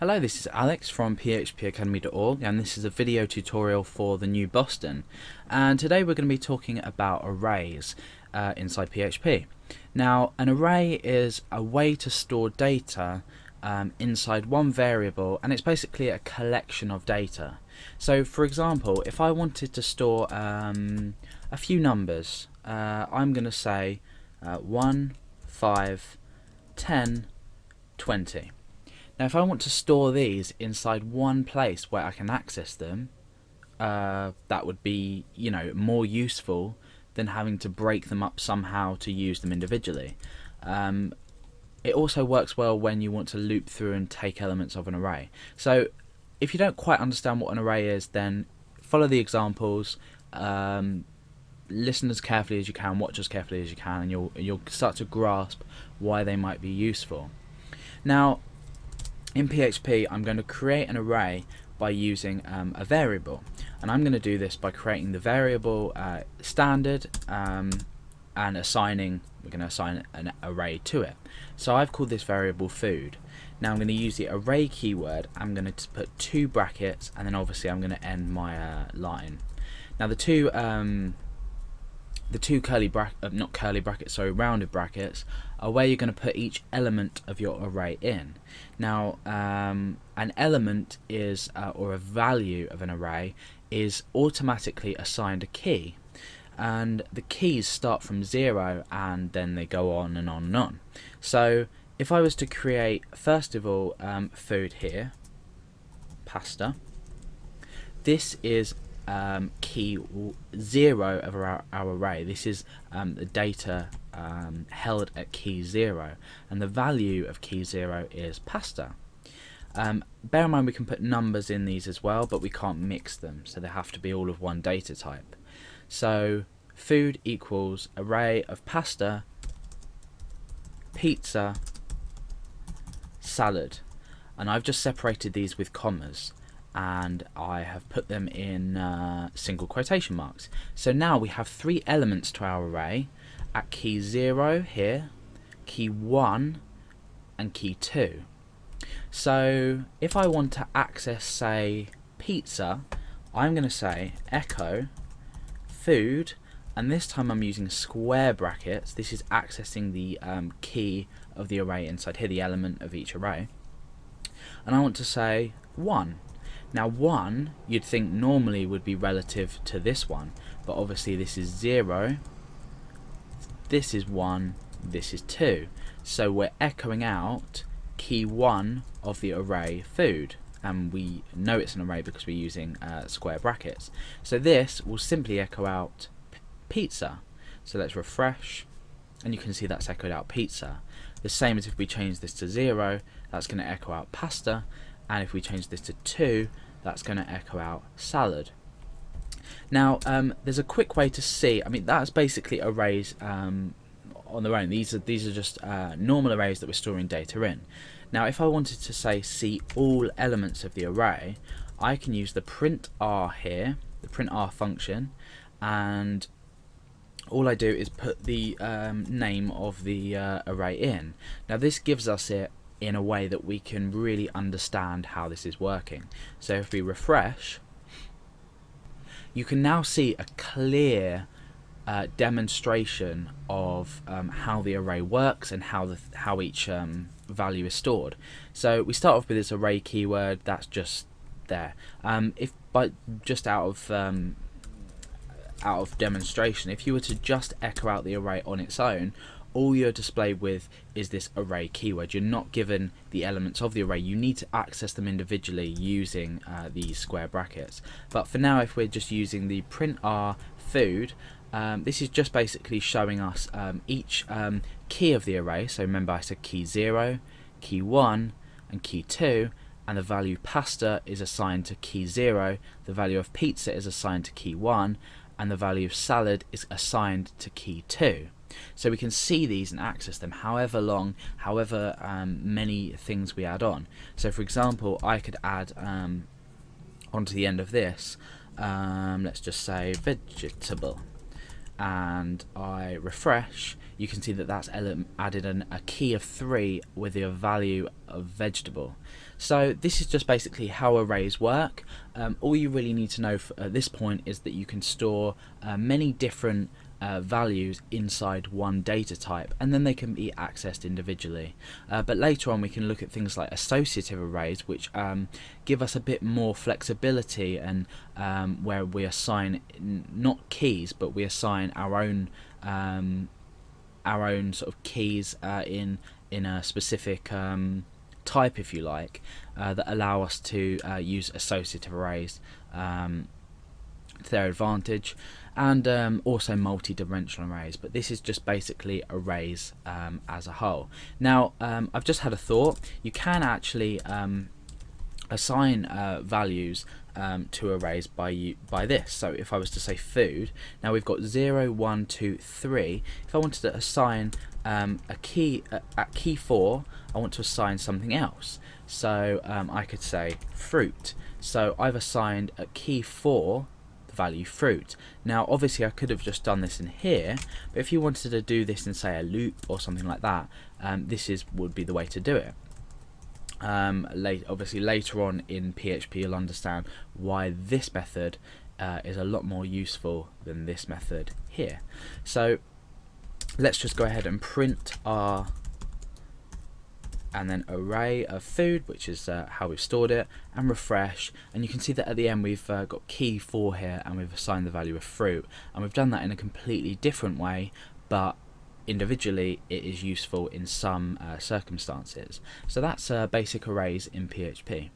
Hello, this is Alex from phpacademy.org, and this is a video tutorial for the new Boston. And today we're going to be talking about arrays inside PHP. Now, an array is a way to store data inside one variable, and it's basically a collection of data. So, for example, if I wanted to store a few numbers, I'm going to say 1, 5, 10, 20. Now if I want to store these inside one place where I can access them, that would be, more useful than having to break them up somehow to use them individually. It also works well when you want to loop through and take elements of an array. So if you don't quite understand what an array is, then follow the examples, listen as carefully as you can, watch as carefully as you can, and you'll start to grasp why they might be useful. Now, in PHP, I'm going to create an array by using a variable, and I'm going to do this by creating the variable standard and we're going to assign an array to it. So I've called this variable food. Now I'm going to use the array keyword. I'm going to put 2 brackets, and then obviously I'm going to end my line. Now the two rounded brackets are where you're going to put each element of your array in. Now, an element is, or a value of an array, is automatically assigned a key, and the keys start from 0 and then they go on and on and on. So if I was to create, first of all, food here, pasta, this is key 0 of our array. This is the data held at key 0, and the value of key 0 is pasta. Bear in mind we can put numbers in these as well, but we can't mix them, so they have to be all of one data type. So food equals array of pasta, pizza, salad, and I've just separated these with commas, and I have put them in single quotation marks. So now we have 3 elements to our array at key 0 here, key 1 and key 2. So if I want to access, say, pizza, I'm going to say echo food, and this time I'm using square brackets. This is accessing the key of the array inside here, the element of each array, and I want to say 1. Now 1 you'd think normally would be relative to this one, but obviously this is 0, this is 1, this is 2. So we're echoing out key 1 of the array food, and we know it's an array because we're using square brackets. So this will simply echo out pizza. So let's refresh, and you can see that's echoed out pizza. The same as if we change this to 0, that's going to echo out pasta, and if we change this to 2, that's going to echo out salad. Now there's a quick way to see, that's basically arrays on their own. These are just normal arrays that we're storing data in. Now if I wanted to say see all elements of the array, I can use the print r here, the print r function, and all I do is put the name of the array in. Now this gives us it in a way that we can really understand how this is working. So if we refresh, you can now see a clear demonstration of how the array works and how each value is stored. So we start off with this array keyword, that's just there. Just out of demonstration, if you were to just echo out the array on its own, all you're displayed with is this array keyword. You're not given the elements of the array. You need to access them individually using these square brackets. But for now, if we're just using the print r food, this is just basically showing us each key of the array. So remember I said key 0, key 1 and key 2, and the value pasta is assigned to key 0, the value of pizza is assigned to key 1, and the value of salad is assigned to key 2. So we can see these and access them however many things we add on. So for example, I could add onto the end of this, let's just say vegetable, and I refresh, you can see that that's added a key of 3 with a value of vegetable. So this is just basically how arrays work. All you really need to know at this point is that you can store many different values inside one data type, and then they can be accessed individually. But later on we can look at things like associative arrays, which give us a bit more flexibility, and where we assign not keys, but we assign our own sort of keys in a specific type, if you like, that allow us to use associative arrays to their advantage, and also multi-dimensional arrays. But this is just basically arrays as a whole. Now I've just had a thought. You can actually assign values to arrays by this. So if I was to say food, now we've got 0, 1, 2, 3. If I wanted to assign a key at key 4, I want to assign something else. So I could say fruit. So I've assigned at key 4 the value fruit. Now obviously I could have just done this in here, but if you wanted to do this in, say, a loop or something like that, this would be the way to do it. Obviously later on in PHP you'll understand why this method is a lot more useful than this method here. So let's just go ahead and print our and then array of food, which is how we've stored it, and refresh, and you can see that at the end we've got key 4 here, and we've assigned the value of fruit, and we've done that in a completely different way, but individually it is useful in some circumstances. So that's basic arrays in PHP.